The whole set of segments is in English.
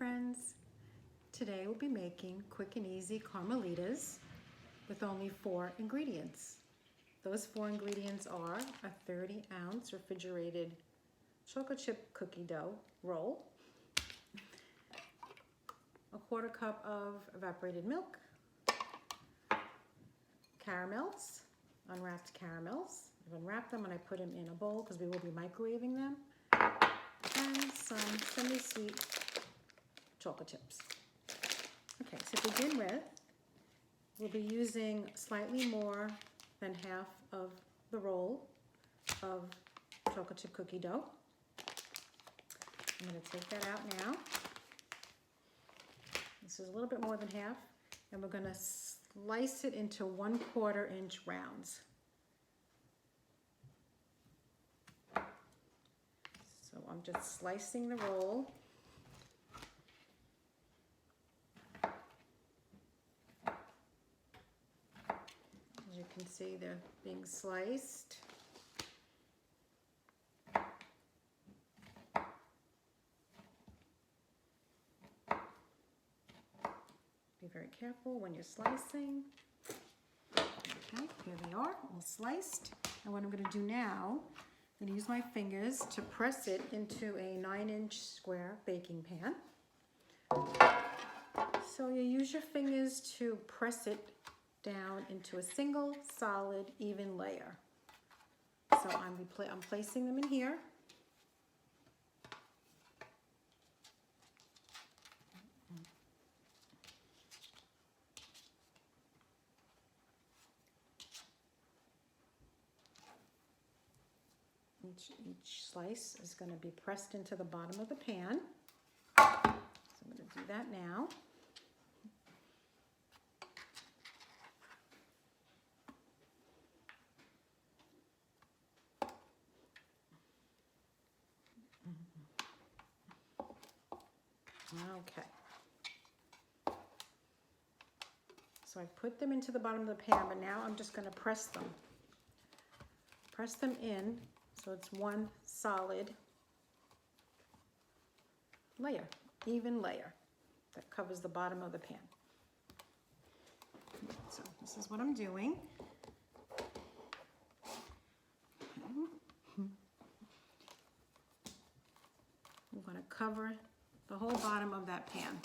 friends. Today we'll be making quick and easy Carmelitas with only 4 ingredients. Those 4 ingredients are a 30-ounce refrigerated chocolate chip cookie dough roll, a 1/4 cup of evaporated milk, caramels, unwrapped caramels. I've unwrapped them and I put them in a bowl because we will be microwaving them, and some semi-sweet chocolate chips. Okay, so to begin with, we'll be using slightly more than half of the roll of chocolate chip cookie dough. I'm going to take that out now. This is a little bit more than half, and we're going to slice it into 1/4 inch rounds. So I'm just slicing the roll. As you can see, they're being sliced. Be very careful when you're slicing. Okay, here they are, all sliced. And what I'm going to do now, I'm going to use my fingers to press it into a 9-inch square baking pan. So you use your fingers to press it down into a single, solid, even layer. So I'm placing them in here. Each slice is going to be pressed into the bottom of the pan. So I'm going to do that now. Okay. So I put them into the bottom of the pan, but now I'm just going to press them. Press them in so it's one solid layer, even layer that covers the bottom of the pan. So this is what I'm doing. I'm going to cover the whole bottom of that pan.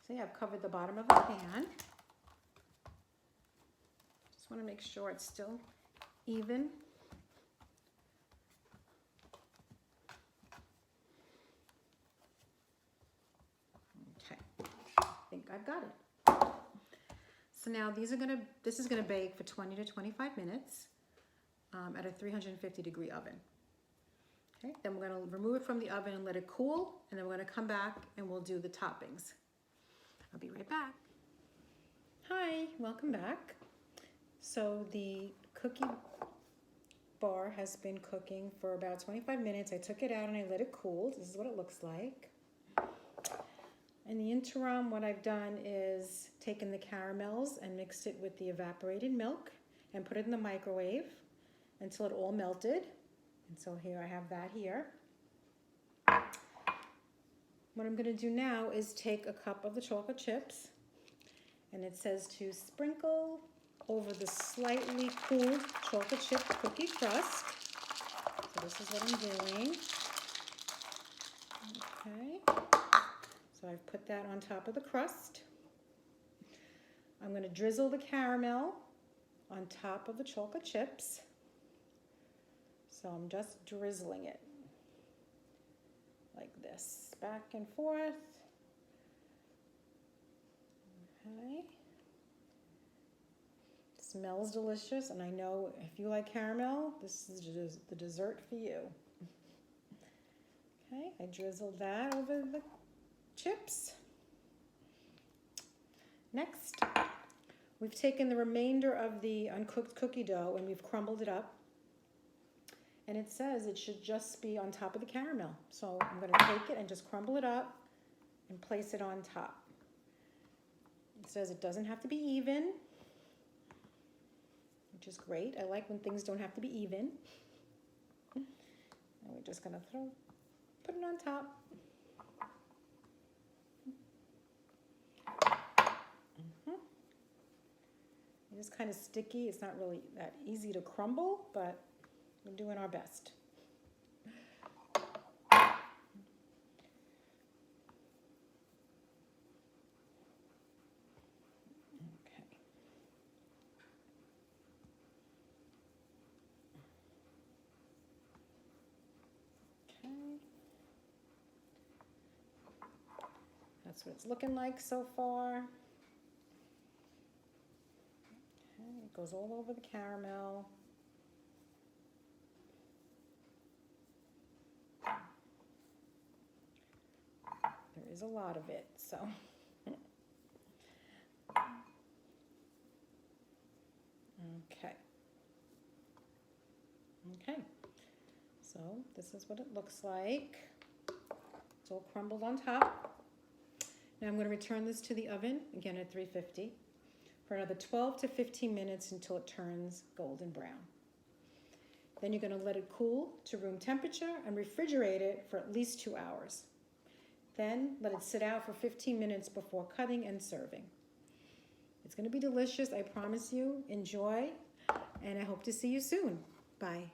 See, I've covered the bottom of the pan. Just want to make sure it's still even. Okay, I think I've got it. So now this is gonna bake for 20 to 25 minutes at a 350-degree oven. Okay, then we're gonna remove it from the oven and let it cool, and then we're gonna come back and we'll do the toppings. I'll be right back. Hi, welcome back. So the cookie bar has been cooking for about 25 minutes. I took it out and I let it cool. This is what it looks like. In the interim, what I've done is taken the caramels and mixed it with the evaporated milk and put it in the microwave until it all melted. And so here I have that here. What I'm going to do now is take a cup of the chocolate chips, and it says to sprinkle over the slightly cooled chocolate chip cookie crust. So this is what I'm doing. Okay. So I've put that on top of the crust. I'm going to drizzle the caramel on top of the chocolate chips. So I'm just drizzling it like this, back and forth. Okay. Smells delicious, and I know if you like caramel, this is the dessert for you. Okay, I drizzled that over the chips. Next, we've taken the remainder of the uncooked cookie dough and we've crumbled it up. and it says it should just be on top of the caramel. So I'm going to take it and just crumble it up and place it on top. It says it doesn't have to be even, which is great. I like when things don't have to be even. And we're just going to put it on top. It is kind of sticky. It's not really that easy to crumble, but we're doing our best. That's what it's looking like so far. Okay, it goes all over the caramel. There is a lot of it, so. Okay. Okay, so this is what it looks like. It's all crumbled on top. Now I'm going to return this to the oven, again at 350, for another 12 to 15 minutes until it turns golden brown. Then you're going to let it cool to room temperature and refrigerate it for at least 2 hours. Then let it sit out for 15 minutes before cutting and serving. It's going to be delicious, I promise you. Enjoy, and I hope to see you soon. Bye.